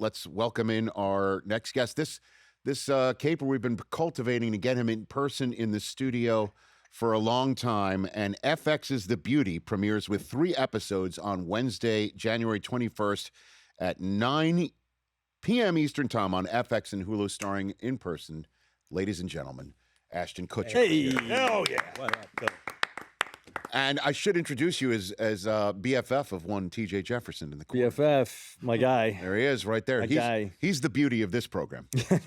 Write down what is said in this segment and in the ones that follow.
let's welcome in our next guest. This caper, we've been cultivating to get him in person in the studio for a long time, and FX's The Beauty premieres with 3 episodes on Wednesday, January 21st at 9 p.m. Eastern Time on FX and Hulu, starring in person, ladies and gentlemen, Ashton Kutcher. Hey, hell yeah. What up, Bill? And I should introduce you as BFF of one T.J. Jefferson in the corner. BFF, my guy. There he is, right there. He's the beauty of this program. But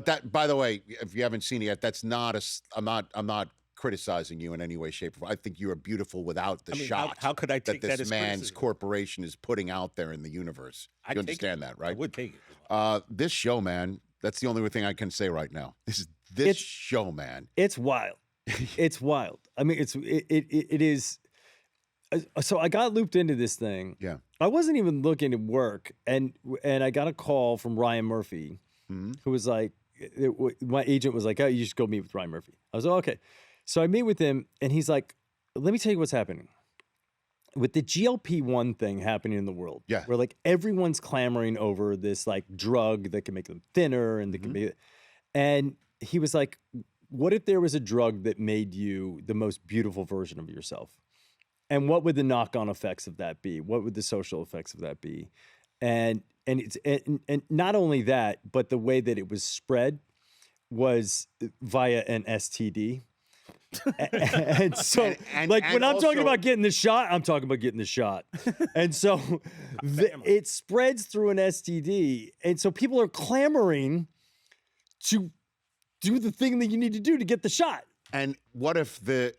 that, by the way, if you haven't seen it yet, that's not I'm not criticizing you in any way, shape, or form. I think you are beautiful without the shot. How could I take that that this as man's criticism? Corporation is putting out there in the universe? You understand that, right? I would take it. This show, man. That's the only thing I can say right now. This show, man. It's wild. It's wild. I mean, it is. So I got looped into this thing. Yeah. I wasn't even looking to work, and I got a call from Ryan Murphy, who was like, my agent was like, "Oh, you should go meet with Ryan Murphy." I was like, "Okay." So I meet with him, and he's like, "Let me tell you what's happening with the GLP-1 thing happening in the world. Yeah. Where like everyone's clamoring over this like drug that can make them thinner and that can be, and he was like, what if there was a drug that made you the most beautiful version of yourself? And what would the knock-on effects of that be? What would the social effects of that be? And not only that, but the way that it was spread was via an STD. And so, when I'm talking about getting the shot, I'm talking about getting the shot. And so it spreads through an STD. And so people are clamoring to do the thing that you need to do to get the shot. And what if the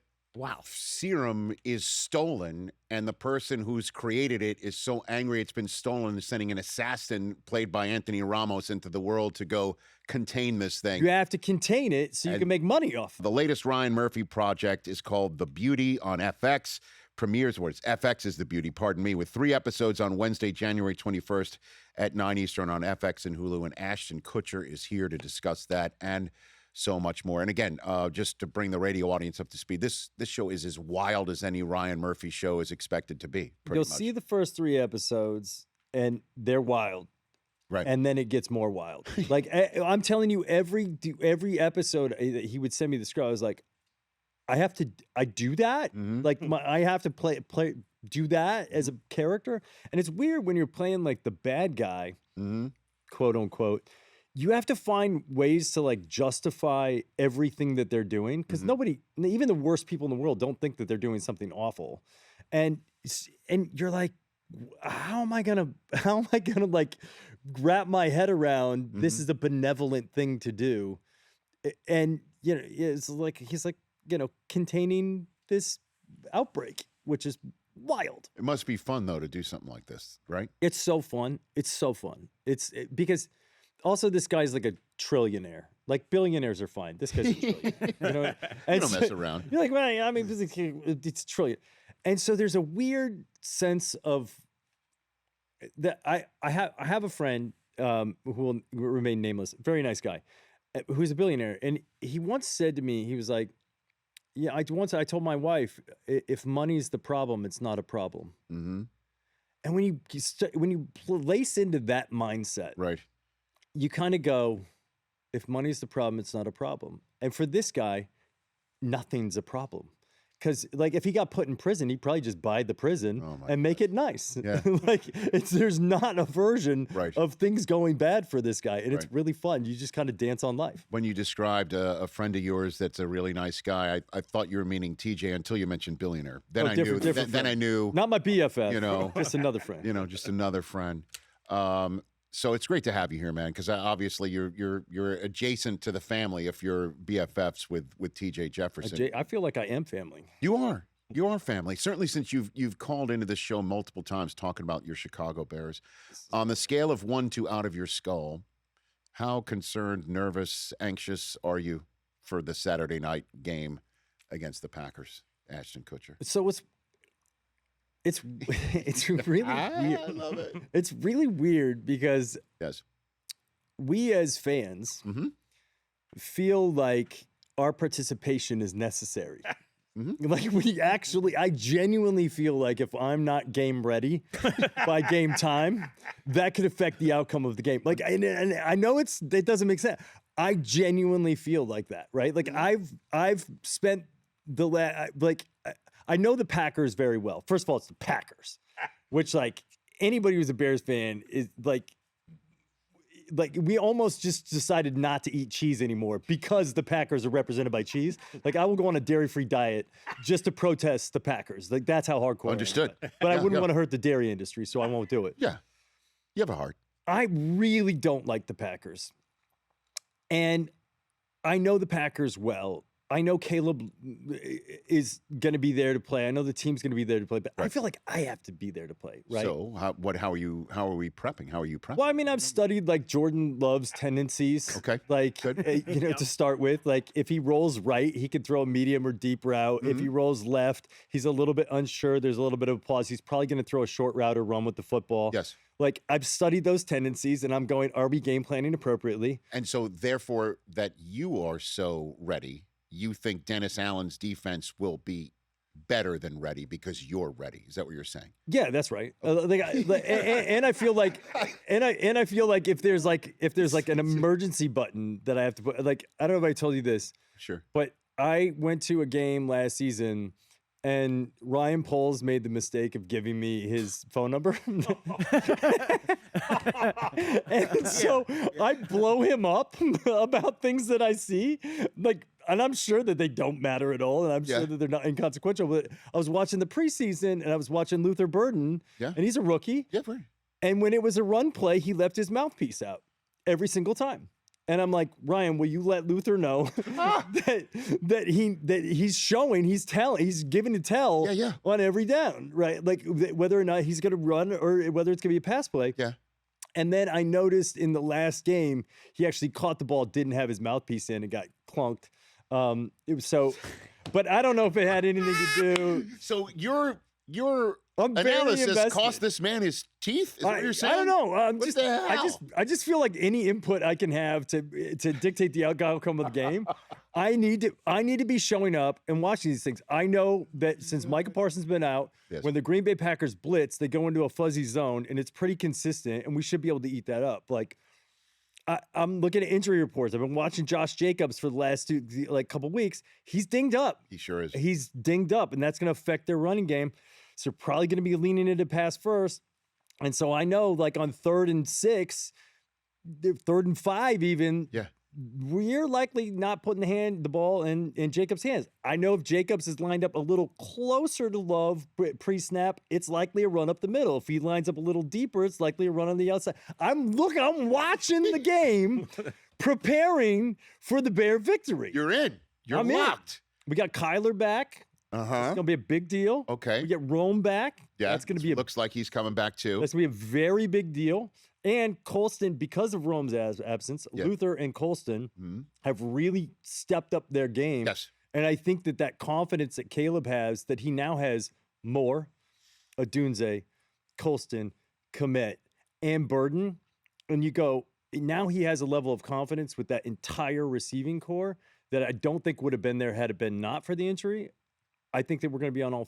serum is stolen and the person who's created it is so angry it's been stolen and sending an assassin played by Anthony Ramos into the world to go contain this thing? You have to contain it so you can make money off it. The latest Ryan Murphy project is called The Beauty on FX. Premieres, FX is The Beauty, pardon me, with 3 episodes on Wednesday, January 21st at 9 Eastern on FX and Hulu. And Ashton Kutcher is here to discuss that and so much more. And again, just to bring the radio audience up to speed, this show is as wild as any Ryan Murphy show is expected to be. You'll see the first 3 episodes, and they're wild. Right. And then it gets more wild. Like, I'm telling you, every episode he would send me the script, I was like, I do that? Like, I have to do that as a character? And it's weird when you're playing, like, the bad guy, quote unquote. You have to find ways to like justify everything that they're doing, because nobody, even the worst people in the world, don't think that they're doing something awful, and you're like, how am I gonna like wrap my head around this is a benevolent thing to do, and it's like he's like containing this outbreak, which is wild. It must be fun though to do something like this, right? It's so fun. It's so fun. Because. Also, this guy's like a trillionaire. Like, billionaires are fine. This guy's a trillionaire. You don't mess around. You're like, well, I mean, it's a trillion. And so there's a weird sense of that. I have a friend who will remain nameless, very nice guy, who's a billionaire. And he once said to me, he was like, yeah, I told my wife, if money's the problem, it's not a problem. And when you place into that mindset, right, you kind of go, if money's the problem, it's not a problem. And for this guy, nothing's a problem. Because, like, if he got put in prison, he'd probably just buy the prison and make it nice. Yeah. Like, there's not a version of things going bad for this guy. And it's really fun. You just kind of dance on life. When you described a friend of yours that's a really nice guy, I thought you were meaning TJ until you mentioned billionaire. Then I knew. Not my BFF. Just another friend. Just another friend. So it's great to have you here, man, because obviously you're adjacent to the family if you're BFFs with T.J. Jefferson. I feel like I am family. You are family. Certainly since you've called into this show multiple times talking about your Chicago Bears. On the scale of 1 to out of your skull, how concerned, nervous, anxious are you for the Saturday night game against the Packers, Ashton Kutcher? So it's really weird. I love it. It's really weird because we as fans feel like our participation is necessary. Like I genuinely feel like if I'm not game ready by game time, that could affect the outcome of the game. Like, and I know it doesn't make sense. I genuinely feel like that, right? Like I've spent I know the Packers very well. First of all, it's the Packers, which like anybody who's a Bears fan is like we almost just decided not to eat cheese anymore because the Packers are represented by cheese. Like I will go on a dairy-free diet just to protest the Packers. Like that's how hardcore. Understood. I am. But I wouldn't want to hurt the dairy industry, so I won't do it. Yeah, you have a heart. I really don't like the Packers, and I know the Packers well. I know Caleb is going to be there to play. I know the team's going to be there to play, but I feel like I have to be there to play, right? So how are we prepping? How are you prepping? Well, I mean, I've studied like Jordan Love's tendencies. Okay. Like, to start with, like if he rolls right, he could throw a medium or deep route. If he rolls left, he's a little bit unsure. There's a little bit of pause. He's probably going to throw a short route or run with the football. Yes. Like I've studied those tendencies and I'm going, are we game planning appropriately? And so therefore that you are so ready, you think Dennis Allen's defense will be better than ready because you're ready. Is that what you're saying? Yeah, that's right. And I feel like, and I feel like if there's like an emergency button that I have to put, like I don't know if I told you this, Sure. but I went to a game last season, and Ryan Poles made the mistake of giving me his phone number, and so I blow him up about things that I see, like. And I'm sure that they don't matter at all, and I'm sure that they're not inconsequential. But I was watching the preseason, and I was watching Luther Burden, and he's a rookie. Yeah, right. And when it was a run play, he left his mouthpiece out every single time. And I'm like, Ryan, will you let Luther know that he's showing, he's giving to tell on every down, right? Like whether or not he's going to run or whether it's going to be a pass play. Yeah. And then I noticed in the last game, he actually caught the ball, didn't have his mouthpiece in, and got clunked. It was so, but I don't know if it had anything to do. So your analysis cost this man his teeth? Is that what you're saying? I don't know. What the hell? I just feel like any input I can have to dictate the outcome of the game, I need to be showing up and watching these things. I know that since Micah Parsons been out, when the Green Bay Packers blitz, they go into a fuzzy zone and it's pretty consistent, and we should be able to eat that up. Like. I'm looking at injury reports. I've been watching Josh Jacobs for the last couple weeks. He's dinged up. He sure is. He's dinged up, and that's going to affect their running game. So they're probably going to be leaning into pass first. And so I know, like on 3rd and 6, 3rd and 5 even, we're likely not putting the ball in Jacobs' hands. I know if Jacobs is lined up a little closer to Love pre-snap, it's likely a run up the middle. If he lines up a little deeper, it's likely a run on the outside. I'm watching the game, preparing for the Bear victory. You're in. You're locked. We got Kyler back. It's going to be a big deal. Okay. We get Rome back. Yeah. That's going to be looks like he's coming back too. That's going to be a very big deal. And Colston, because of Rome's absence, Luther and Colston have really stepped up their game. Yes. And I think that confidence that Caleb has, that he now has Moore, Odunze, Colston, Kmet, and Burden. And you go, now he has a level of confidence with that entire receiving core that I don't think would have been there had it been not for the injury. I think that we're going to be on all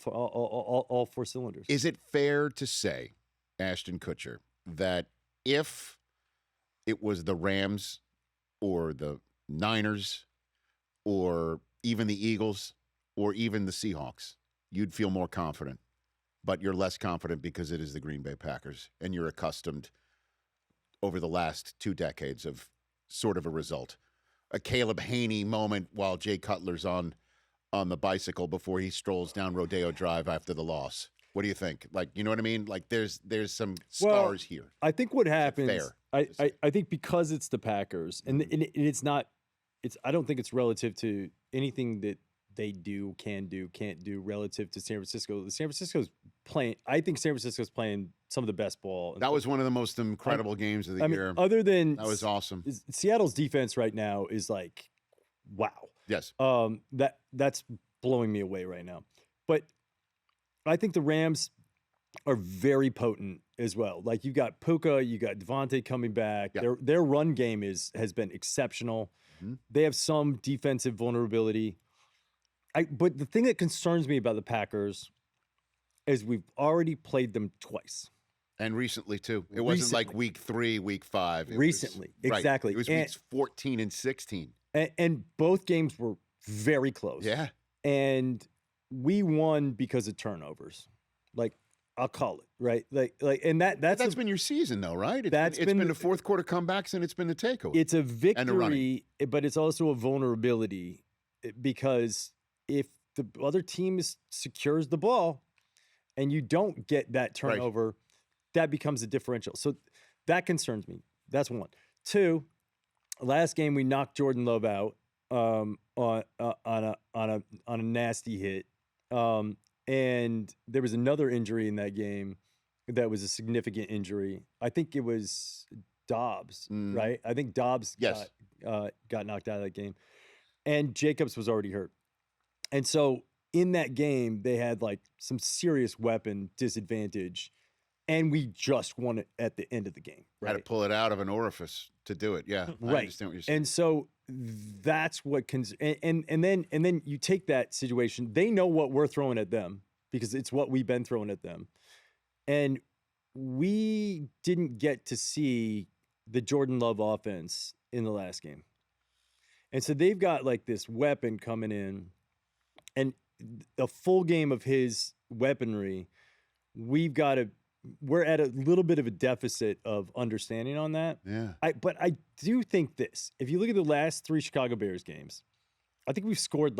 4 cylinders. Is it fair to say, Ashton Kutcher, that if it was the Rams or the Niners or even the Eagles or even the Seahawks, you'd feel more confident, but you're less confident because it is the Green Bay Packers and you're accustomed over the last 2 decades of sort of a result? A Caleb Haney moment while Jay Cutler's on the bicycle before he strolls down Rodeo Drive after the loss. What do you think? Like, you know what I mean? Like, there's some scars here. I think what happens, I think because it's the Packers, and it's not, I don't think it's relative to anything that they can't do relative to San Francisco. San Francisco's playing, I think San Francisco's playing some of the best ball. That was one of the most incredible games of the year. Other than that was awesome. Seattle's defense right now is like, wow. Yes. That's blowing me away right now. But I think the Rams are very potent as well. Like you got Puka, you got Devontae coming back. Yeah. Their run game has been exceptional. They have some defensive vulnerability. But the thing that concerns me about the Packers is we've already played them twice. And recently, too. It wasn't like week 3, week 5. Recently, exactly. Right. It was weeks 14 and 16. And both games were very close. Yeah. And we won because of turnovers. Like, I'll call it, right? And that's been your season, though, right? It's been the fourth quarter comebacks, and it's been the takeover. It's a victory, but it's also a vulnerability, because if the other team secures the ball and you don't get that turnover, that becomes a differential. So that concerns me. That's one. 2, last game we knocked Jordan Love out on a nasty hit. And there was another injury in that game that was a significant injury. I think it was Dobbs, right? I think Dobbs got knocked out of that game. And Jacobs was already hurt. And so in that game, they had like some serious weapon disadvantage. And we just won it at the end of the game. Right? Had to pull it out of an orifice to do it. Yeah, I understand what you're saying. And so that's what and then you take that situation. They know what we're throwing at them because it's what we've been throwing at them, and we didn't get to see the Jordan Love offense in the last game, and so they've got like this weapon coming in, and a full game of his weaponry. We're at a little bit of a deficit of understanding on that. Yeah. But I do think this. If you look at the last 3 Chicago Bears games, I think we've scored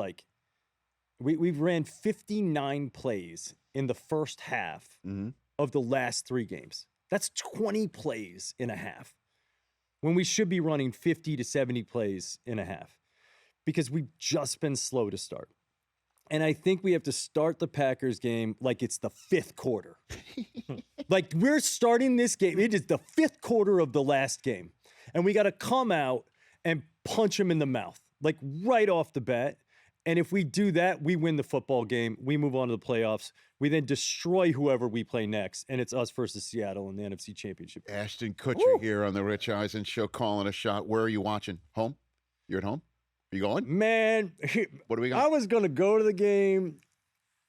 we've ran 59 plays in the first half of the last 3 games. That's 20 plays in a half, when we should be running 50 to 70 plays in a half, because we've just been slow to start. And I think we have to start the Packers game like it's the 5th quarter. Like, we're starting this game. It is the 5th quarter of the last game. And we got to come out and punch them in the mouth, like right off the bat. And if we do that, we win the football game. We move on to the playoffs. We then destroy whoever we play next. And it's us versus Seattle in the NFC Championship. Ashton Kutcher here on the Rich Eisen Show, calling a shot. Where are you watching? Home? You're at home? Are you going? Man, what do we got? I was going to go to the game,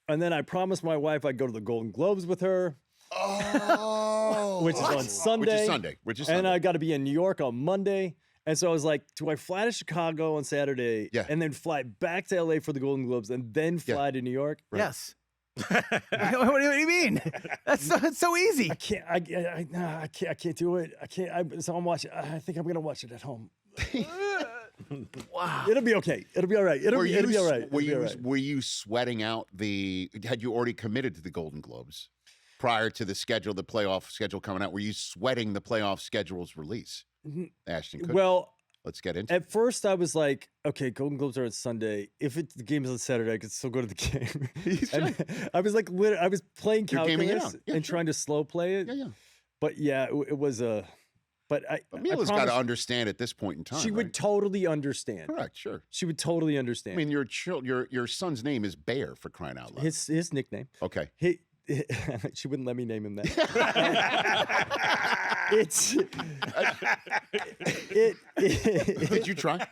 and then I promised my wife I'd go to the Golden Globes with her. Oh. Which is on Sunday. Which is Sunday. And I got to be in New York on Monday. And so I was like, do I fly to Chicago on Saturday and then fly back to LA for the Golden Globes and then fly to New York? Right. Yes. What do you mean? That's so easy. I can't do it. So I'm watching. I think I'm going to watch it at home. Wow. It'll be okay. It'll be all right. It'll be all right. Were you sweating out had you already committed to the Golden Globes prior to the playoff schedule coming out? Were you sweating the playoff schedule's release? Ashton Kutcher. Well, let's get into it. At first I was like, okay, Golden Globes are on Sunday. If the game is on Saturday, I could still go to the game. I was like, I was playing calculus and trying to slow play it. Yeah. But yeah, it was a. But Mila's got to understand at this point in time. She would totally understand. Correct, sure. She would totally understand. I mean, your son's name is Bear, for crying out loud. His nickname. Okay. She wouldn't let me name him that. Did you try?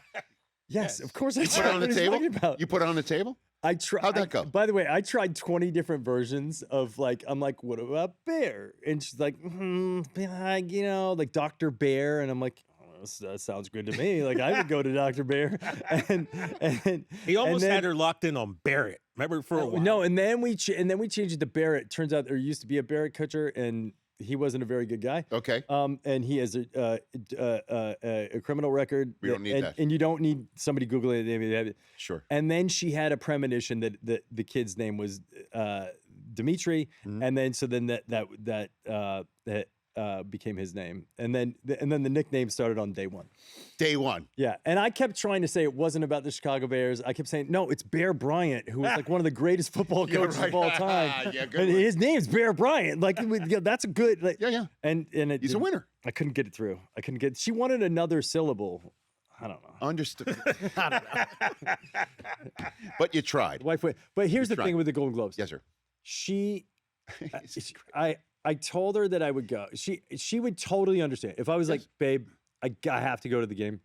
Yes, of course I tried. Put it on the table? You put it on the table? I tried. How'd that go? By the way, I tried 20 different versions of I'm like, what about Bear? And she's like, like Dr. Bear. And I'm like, that sounds good to me. Like, I would go to Dr. Bear. And he almost had her locked in on Barrett. Remember, for a while. No, and then we changed it to Barrett. Turns out there used to be a Barrett Kutcher, and he wasn't a very good guy. Okay. And he has a criminal record. We don't need that. And you don't need somebody Googling it. Sure. And then she had a premonition that the kid's name was Dimitri, and then that became his name, and then the nickname started on day one. Day one. Yeah, and I kept trying to say it wasn't about the Chicago Bears. I kept saying no, it's Bear Bryant, who was like one of the greatest football coaches of all time. Yeah, good and one. his name's Bear Bryant. Like, that's a good. Like, yeah. And he's a winner. I couldn't get it through. She wanted another syllable. I don't know. Understood. I don't know. But you tried. But here's the thing with the Golden Globes. Yes, sir. I told her that I would go. She would totally understand. If I was like, babe, I have to go to the game,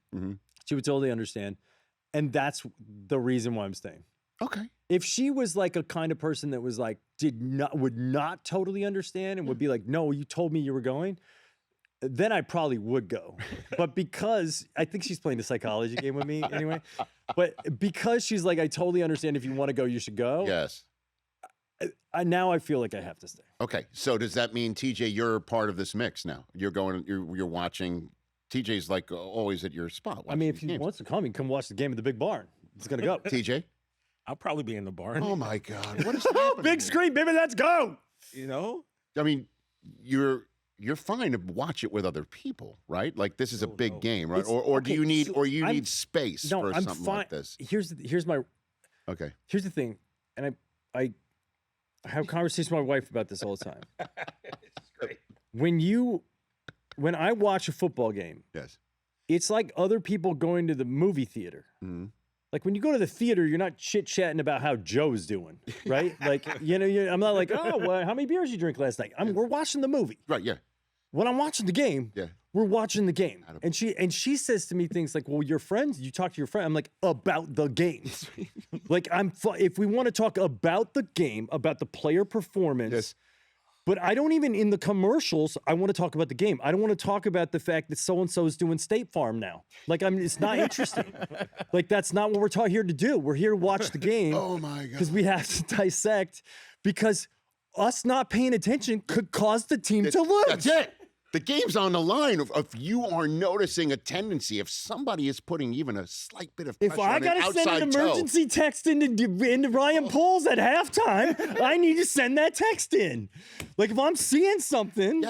she would totally understand. And that's the reason why I'm staying. Okay. If she was like a kind of person that was like would not totally understand and would be like, no, you told me you were going, then I probably would go. But because I think she's playing a psychology game with me anyway, but because she's like, I totally understand, if you want to go, you should go. Yes. Now I feel like I have to stay. Okay. So does that mean, TJ, you're part of this mix now? You're watching. TJ's like always at your spot. I mean, if he wants to come, he can come watch the game at the big barn. He's gonna go. TJ? I'll probably be in the barn. Oh my God. What is happening? Big screen, baby, let's go. You know? I mean, you're fine to watch it with other people, right? Like this is a big game, right? Or do you need need space for something like this? Here's the thing, and I have conversations with my wife about this all the time. It's great. When I watch a football game, Yes. it's like other people going to the movie theater. Mm-hmm. Like when you go to the theater, you're not chit-chatting about how Joe's doing, right? Like, I'm not like, oh, well, how many beers you drink last night? We're watching the movie. Right, yeah. When I'm watching the game, we're watching the game. And she says to me things like, well, your friends, you talk to your friend. I'm like, about the game. Like, if we want to talk about the game, about the player performance, but I don't even, in the commercials, I want to talk about the game. I don't want to talk about the fact that so-and-so is doing State Farm now. Like, it's not interesting. Like, that's not what we're here to do. We're here to watch the game. Oh, my God. Because we have to dissect, because us not paying attention could cause the team to lose. That's it. The game's on the line. If you are noticing a tendency, if somebody is putting even a slight bit of pressure if I on got an to send an outside emergency text into Ryan Poles at halftime, I need to send that text in. Like, if I'm seeing something,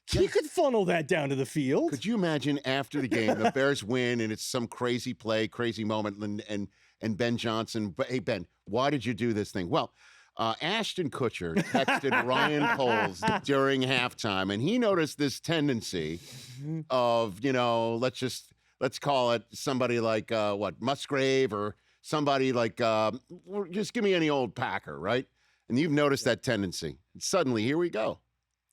he could funnel that down to the field. Could you imagine after the game, the Bears win, and it's some crazy play, crazy moment, and Ben Johnson, hey, Ben, why did you do this thing? Well, Ashton Kutcher texted Ryan Poles during halftime, and he noticed this tendency of, let's call it somebody like, Musgrave, or somebody like, just give me any old Packer, right? And you've noticed that tendency. And suddenly, here we go.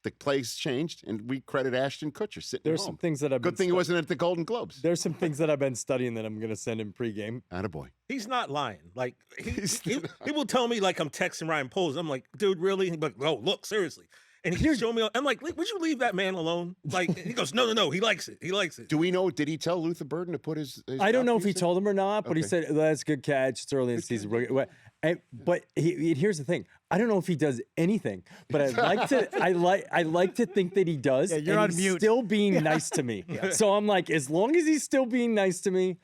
The play's changed, and we credit Ashton Kutcher sitting There's home. some things that I've Good thing he wasn't at the Golden Globes. There's some things that I've been studying that I'm going to send in pregame. Attaboy. He's not lying. Like, he will tell me, like, I'm texting Ryan Poles. I'm like, dude, really? He's like, oh, look, seriously. And he's showing me, I'm like, would you leave that man alone? Like, he goes, no, he likes it. He likes it. Do we know, did he tell Luther Burden to put his I don't know if he mouthpiece in? told him or not, but he said, that's a good catch. It's early in the season. But here's the thing. I don't know if he does anything, but I like to think that he does. Yeah, you're on he's mute. still being nice to me. So I'm like, as long as he's still being nice to me,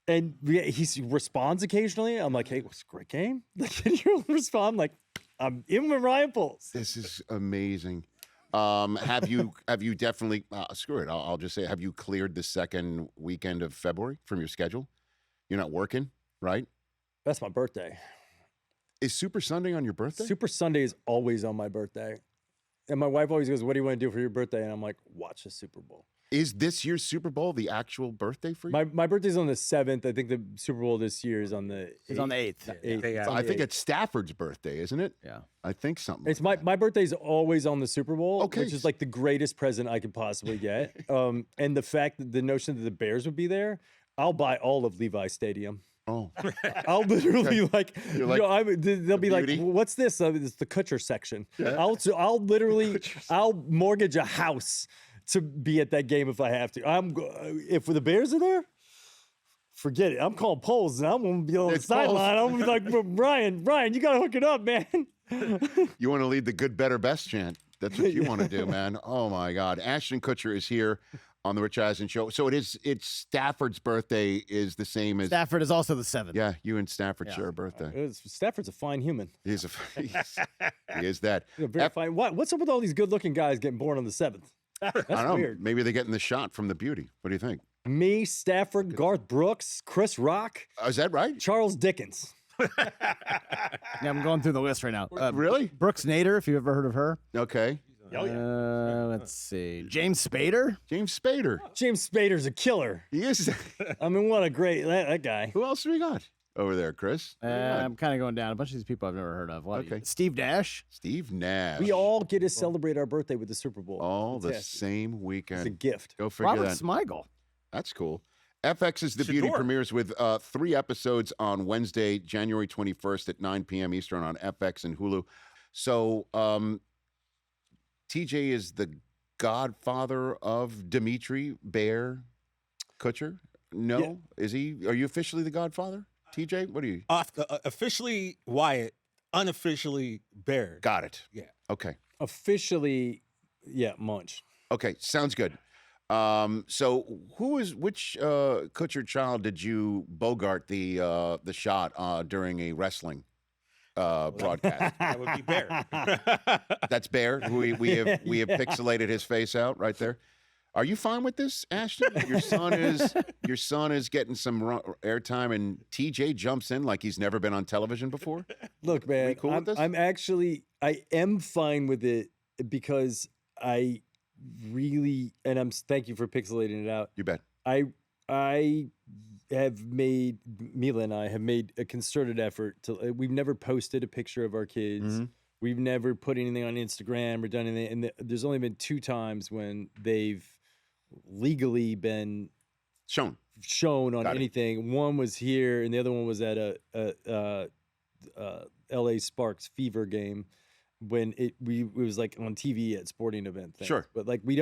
and he responds occasionally, I'm like, hey, it was a great game. And he'll respond like, I'm in with Ryan Poles. This is amazing. Have you definitely screw it? I'll just say, have you cleared the second weekend of February from your schedule? You're not working, right? That's my birthday. Is Super Sunday on your birthday? Super Sunday is always on my birthday. And my wife always goes, what do you want to do for your birthday? And I'm like, watch the Super Bowl. Is this year's Super Bowl the actual birthday for you? My birthday's on the 7th. I think the Super Bowl this year is on the 8th. It's on the 8th. Yeah. I think it's Stafford's birthday, isn't it? Yeah. I think something. It's my birthday's always on the Super Bowl, Okay. which is like the greatest present I could possibly get. And the fact that the notion that the Bears would be there, I'll buy all of Levi Stadium. Oh, I'll literally You're like, they'll be like, beauty? what's this? It's the Kutcher section. I'll literally, I'll mortgage a house to be at that game if I have to. If the Bears are there, forget it. I'm calling Poles, and I'm gonna be on the sideline. I'm gonna be like, Brian, you gotta hook it up, man. you want to lead the good, better, best chant. That's what you want to do, man. Oh my God. Ashton Kutcher is here on the Rich Eisen Show. So it's Stafford's birthday is the same as Stafford is also the 7th. Yeah, you and Stafford share a birthday. Stafford's a fine human. He is that. Very fine. What's up with all these good-looking guys getting born on the 7th? That's I don't know. weird. Maybe they're getting the shot from the beauty. What do you think? Me, Stafford, Garth Brooks, Chris Rock, Is that right? Charles Dickens. Yeah, I'm going through the list right now. Really? Brooks Nader, if you've ever heard of her. Okay. Let's see. James Spader. James Spader. James Spader's a killer. He is. I mean, what a great that guy. Who else do we got over there, Chris? I'm kind of going down. A bunch of these people I've never heard of. Okay. Steve Nash. Steve Nash. We all get to celebrate our birthday with the Super Bowl. all the Fantastic. same weekend. It's a gift. Go figure Robert that. Smigel. That's cool. FX is the Beauty Shador. premieres with 3 episodes on Wednesday, January 21st at 9 p.m. Eastern on FX and Hulu. So TJ is the godfather of Dimitri Bear Kutcher? No? Yeah. Is he? Are you officially the godfather? TJ, what are you? Officially Wyatt, unofficially Bear. Got it. Yeah. Okay. Officially, yeah, Munch. Okay, sounds good. So which Kutcher child did you bogart the shot during a wrestling broadcast? That would be Bear. That's Bear. We have pixelated his face out right there. Are you fine with this, Ashton? Your son is getting some airtime, and TJ jumps in like he's never been on television before. Look, man, cool with this? I am fine with it because I really, and thank you for pixelating it out. You bet. I have made, Mila and I have made a concerted effort to, we've never posted a picture of our kids. Mm-hmm. We've never put anything on Instagram or done anything. And there's only been 2 times when they've legally been shown on Got it. anything. One was here and the other one was at a LA Sparks Fever game when it was like on TV at sporting event things. Sure. But like we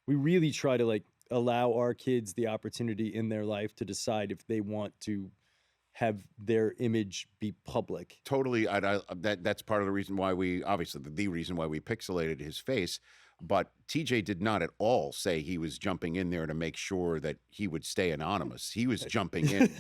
really try to like allow our kids the opportunity in their life to decide if they want to have their image be public. Totally. That's part of the reason why we, obviously the reason why we pixelated his face. But TJ did not at all say he was jumping in there to make sure that he would stay anonymous. He was jumping in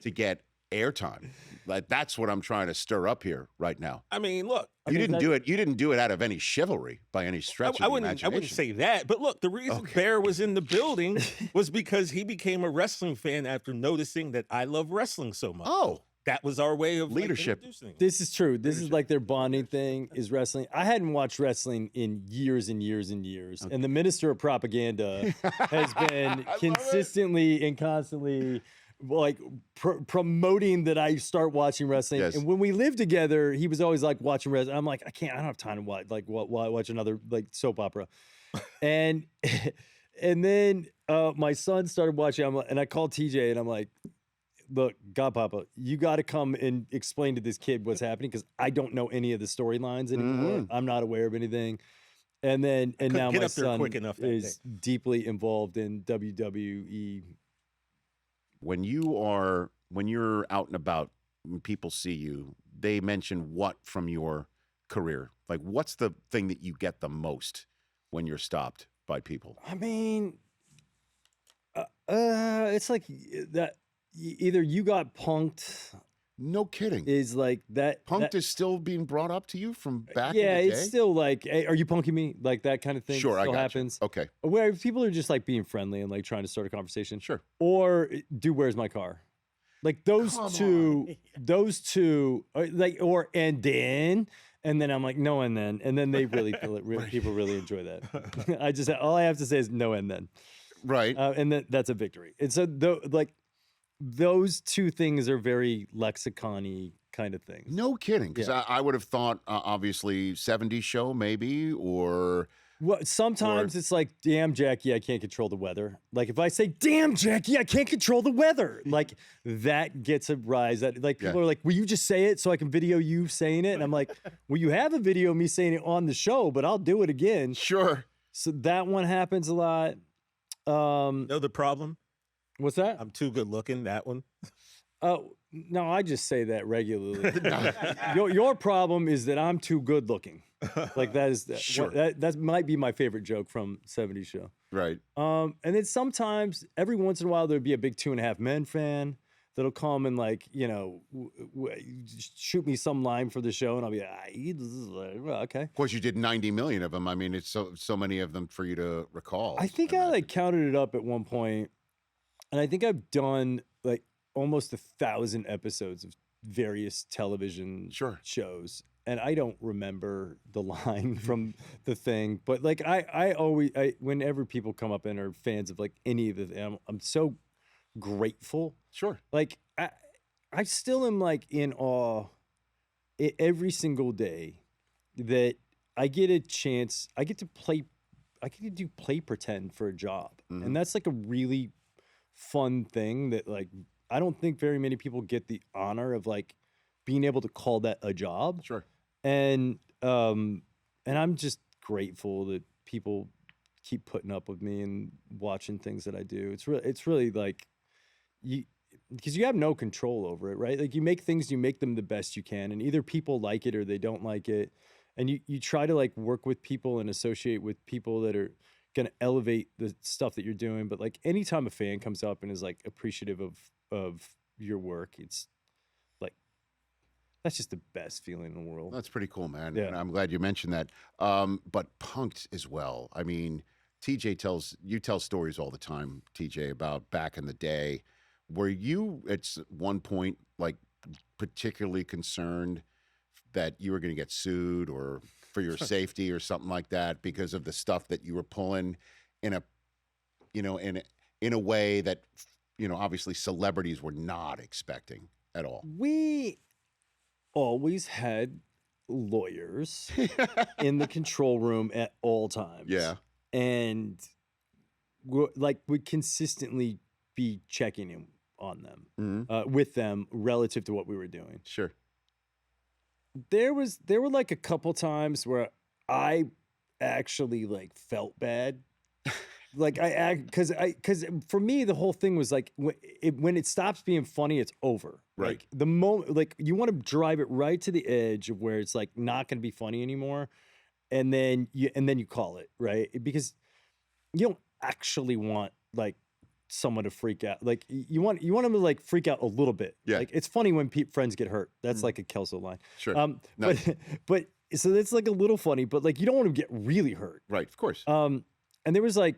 to get airtime. Like that's what I'm trying to stir up here right now. I mean, look. You didn't do it. You didn't do it out of any chivalry by any stretch of the imagination. I wouldn't say that. But look, the reason Bear was in the building was because he became a wrestling fan after noticing that I love wrestling so much. Oh. That was our way of Leadership. Like, introducing him. This is true. This is like their bonding thing is wrestling. I hadn't watched wrestling in years and years and years. Okay. And the minister of propaganda has been consistently and constantly like promoting that I start watching wrestling. Yes. And when we lived together, he was always like watching wrestling. I'm like, I don't have time to watch another like soap opera. and then my son started watching, and I called TJ and I'm like, look, Godpapa, you got to come and explain to this kid what's happening because I don't know any of the storylines anymore. Mm-hmm. I'm not aware of anything. And now my son is deeply involved in WWE. When you're out and about, when people see you, they mention what from your career? Like, what's the thing that you get the most when you're stopped by people? I mean, it's like that. Either you got punked. No kidding. Is like that. Punked is still being brought up to you from back in the day? Yeah, it's still like, hey, are you punking me? Like that kind of thing. Sure, still I got happens. You. Okay. Where people are just like being friendly and like trying to start a conversation. Sure. Or where's my car? Like those two, like, and then I'm like, no, and then they really feel it. Right. People really enjoy that. All I have to say is no, and then. Right. And that's a victory. And so those 2 things are very lexicon-y kind of things. No kidding. Because I would have thought, obviously, 70s show maybe, or... Well, sometimes it's like, damn, Jackie, I can't control the weather. Like, if I say, damn, Jackie, I can't control the weather, like, that gets a rise. Like, people are like, will you just say it so I can video you saying it? And I'm like, well, you have a video of me saying it on the show, but I'll do it again. Sure. So that one happens a lot. Know the problem? What's that? I'm too good looking, that one. No, I just say that regularly. Your problem is that I'm too good looking. Like that is sure. That might be my favorite joke from 70s show. Right. And then sometimes every once in a while there'd be a big 2.5 Men fan that'll come and like, shoot me some line for the show and I'll be like, well, okay. Of course, you did 90 million of them. I mean, it's so many of them for you to recall. I think I like counted it up at one point, and I think I've done like almost 1,000 episodes of various television shows. And I don't remember the line from the thing, but like I always whenever people come up and are fans of like any of the, I'm so grateful. Sure. Like I still am like in awe every single day that I get a chance. I get to do play pretend for a job, and that's like a really fun thing that like I don't think very many people get the honor of like being able to call that a job. Sure. And I'm just grateful that people keep putting up with me and watching things that I do. It's really like because you have no control over it, right? Like you make things, you make them the best you can, and either people like it or they don't like it. And you try to like work with people and associate with people that are going to elevate the stuff that you're doing. But like anytime a fan comes up and is like appreciative of your work, it's like, that's just the best feeling in the world. That's pretty cool, man. Yeah. And I'm glad you mentioned that. But punked as well. I mean, you tell stories all the time, TJ, about back in the day. Were you at one point like particularly concerned that you were going to get sued or for your safety or something like that because of the stuff that you were pulling in a way that, obviously celebrities were not expecting at all? We always had lawyers in the control room at all times. Yeah. And we'd consistently be checking in on them, with them relative to what we were doing. Sure. There were like a couple times where I actually like felt bad. Like because for me, the whole thing was like when it stops being funny, it's over. Right. Like the moment, like you want to drive it right to the edge of where it's like not going to be funny anymore. And then you call it, right? Because you don't actually want like someone to freak out. Like you want them to like freak out a little bit. Yeah. Like it's funny when friends get hurt. That's like a Kelso line. Sure. Nice. but so that's like a little funny, but like you don't want to get really hurt. Right. Of course. And there was like,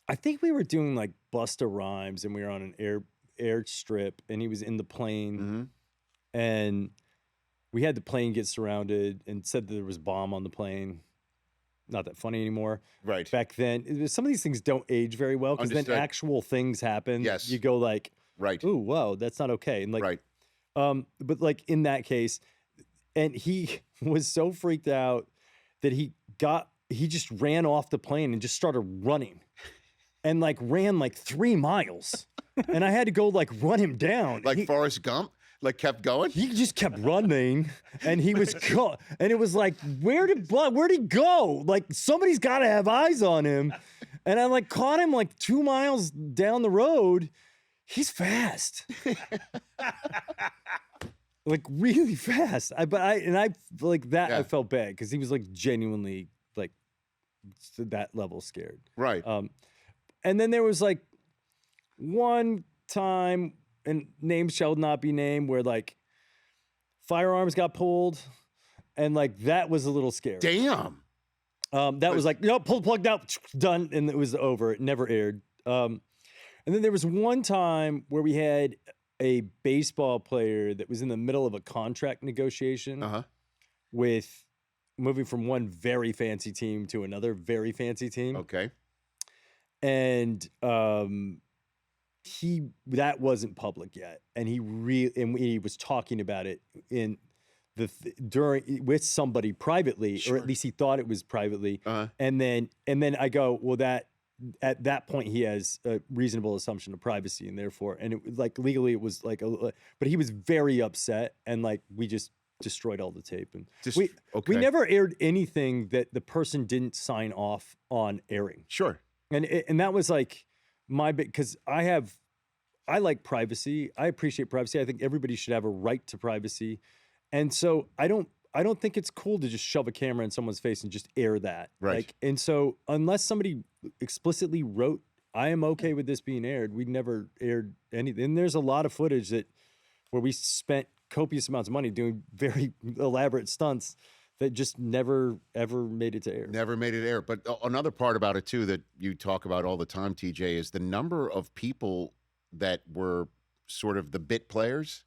I think we were doing like Busta Rhymes and we were on an airstrip and he was in the plane and we had the plane get surrounded and said that there was a bomb on the plane. Not that funny anymore. Right. Back then, some of these things don't age very well because then Understood. actual things happen. Yes. You go like, Right. ooh, whoa, that's not okay. And like, Right. but like in that case, and he was so freaked out that he just ran off the plane and just started running and like ran like 3 miles. And I had to go like run him down. Like Forrest Gump? Like kept going? He just kept running and he was and it was like, where'd he go? Like somebody's got to have eyes on him. And I like caught him like 2 miles down the road. He's fast. Like really fast. I felt bad because he was like genuinely like to that level scared. Right. And then there was like one time, and names shall not be named, where like firearms got pulled, and like that was a little scary. Damn. That was like, pull the plug out, done, and it was over. It never aired. And then there was one time where we had a baseball player that was in the middle of a contract negotiation with moving from one very fancy team to another very fancy team. Okay. And that wasn't public yet, and he was talking about it in with somebody privately, Sure. or at least he thought it was privately. And then I go, well, that at that point he has a reasonable assumption of privacy, and therefore, and it like legally it was like but he was very upset, and like we just destroyed all the tape, and we never aired anything that the person didn't sign off on airing. Sure. And that was like my big, because I like privacy. I appreciate privacy. I think everybody should have a right to privacy. And so I don't think it's cool to just shove a camera in someone's face and just air that. Right. Like, and so unless somebody explicitly wrote, I am okay with this being aired, we never aired anything. And there's a lot of footage where we spent copious amounts of money doing very elaborate stunts that just never, ever made it to air. Never made it air. But another part about it, too, that you talk about all the time, TJ, is the number of people that were sort of the bit players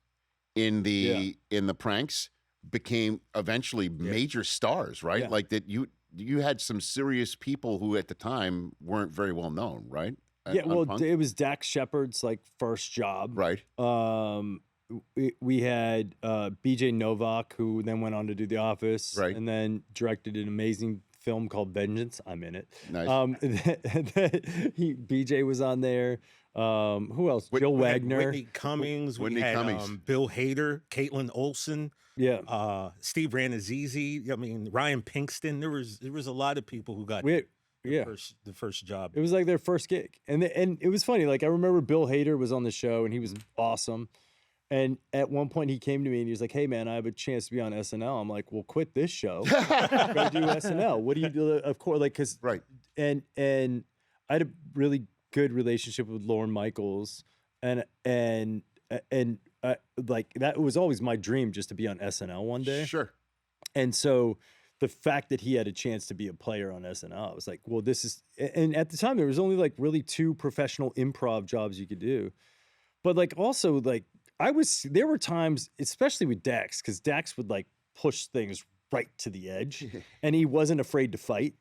in the pranks became eventually major stars, right? Yeah. Like that you had some serious people who at the time weren't very well known, right? It was Dax Shepard's like first job. Right. We had BJ Novak, who then went on to do The Office, right, and then directed an amazing film called Vengeance. I'm in it. Nice. BJ was on there. Who else? Jill We had Wagner. Whitney Cummings. We had Bill Hader, Caitlin Olsen. Yeah. Steve Ranazizi. I mean, Ryan Pinkston. There was a lot of people who got the first job. It was like their first gig. And it was funny. Like, I remember Bill Hader was on the show, and he was awesome. And at one point, he came to me, and he was like, hey, man, I have a chance to be on SNL. I'm like, well, quit this show. Go do SNL. What do you do? Of course, like, because... Right. And I had a really good relationship with Lorne Michaels, and like, that was always my dream, just to be on SNL one day. Sure. And so the fact that he had a chance to be a player on SNL, I was like, well, this is, and at the time there was only like really 2 professional improv jobs you could do. But like, also, like, there were times, especially with Dax, because Dax would like push things right to the edge, and he wasn't afraid to fight.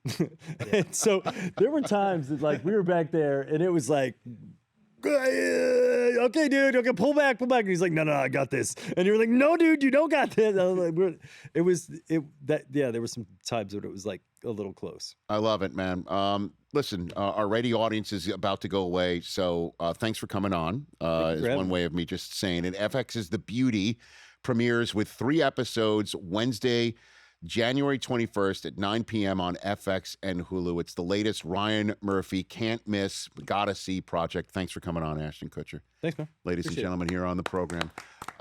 And so there were times that, like, we were back there, and it was like, okay, dude, okay, pull back. And he's like, no, I got this. And you were like, no, dude, you don't got this. I was like, there were some times that it was like a little close. I love it, man. Listen, our radio audience is about to go away, so thanks for coming on. Is one way of me just saying it. FX is the Beauty premieres with 3 episodes Wednesday, January 21st at 9 p.m. on FX and Hulu. It's the latest Ryan Murphy can't miss, gotta see project. Thanks for coming on, Ashton Kutcher. Thanks, man. Ladies and gentlemen, here on the program.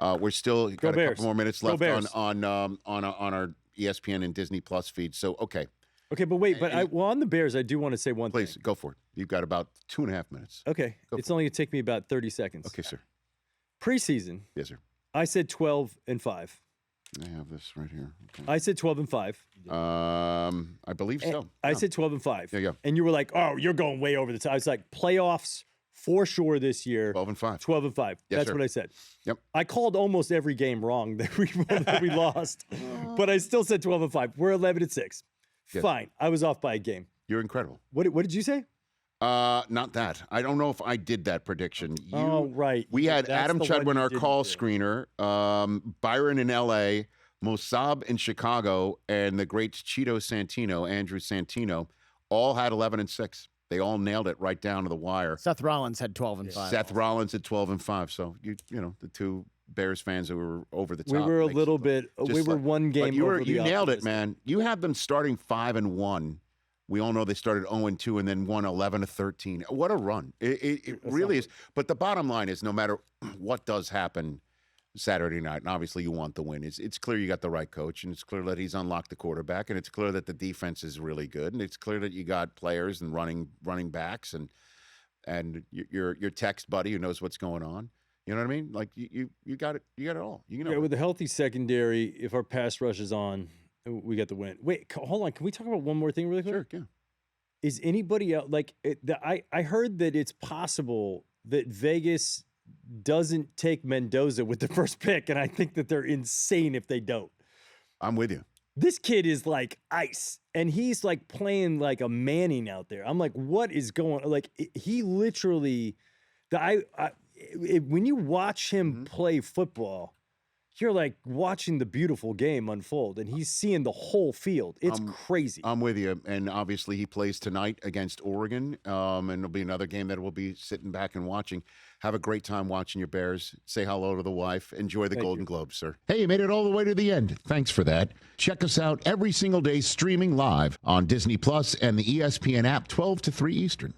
We're still got a couple more minutes left on our ESPN and Disney Plus feed. So okay, but wait, on the Bears, I do want to say one thing. Please go for it. You've got about 2.5 minutes. Okay, it's only gonna take me about 30 seconds. Okay, sir. Preseason. Yes, sir. I said 12-5. I have this right here. Okay. I said 12-5. I believe so. I said 12-5. Yeah. And you were like, "Oh, you're going way over the top." I was like, "Playoffs for sure this year." 12-5. 12-5. That's what I said. Yep. I called almost every game wrong that we lost, but I still said 12-5. We're 11-6. Yes. Fine. I was off by a game. You're incredible. What did you say? Not that. I don't know if I did that prediction. Right. We had Adam Chudwin, our call screener, Byron in L.A., Mossab in Chicago, and the great Cheeto Santino, Andrew Santino, all had 11-6. They all nailed it right down to the wire. Seth Rollins had 12-5. Seth Rollins at 12-5. So you know the 2 Bears fans who were over the top. We were a little bit. We were one game. But you nailed it, man. You had them starting 5-1. We all know they started 0-2 and then won 11-13. What a run. It really is. But the bottom line is, no matter what does happen Saturday night, and obviously you want the win, it's clear you got the right coach, and it's clear that he's unlocked the quarterback, and it's clear that the defense is really good, and it's clear that you got players and running backs and your text buddy who knows what's going on. You know what I mean? Like you got it. You got it all. With a healthy secondary, if our pass rush is on, we got the win. Wait, hold on. Can we talk about one more thing really quick? Sure, yeah. Is anybody else, I heard that it's possible that Vegas doesn't take Mendoza with the first pick, and I think that they're insane if they don't. I'm with you. This kid is like ice, and he's like playing like a Manning out there. I'm like, what is going on? Like, he literally, when you watch him play football, you're like watching the beautiful game unfold, and he's seeing the whole field. It's crazy. I'm with you. And obviously he plays tonight against Oregon, and it'll be another game that we'll be sitting back and watching. Have a great time watching your Bears. Say hello to the wife. Enjoy the Golden Globes, sir. Hey, you made it all the way to the end. Thanks for that. Check us out every single day streaming live on Disney Plus and the ESPN app 12 to 3 Eastern.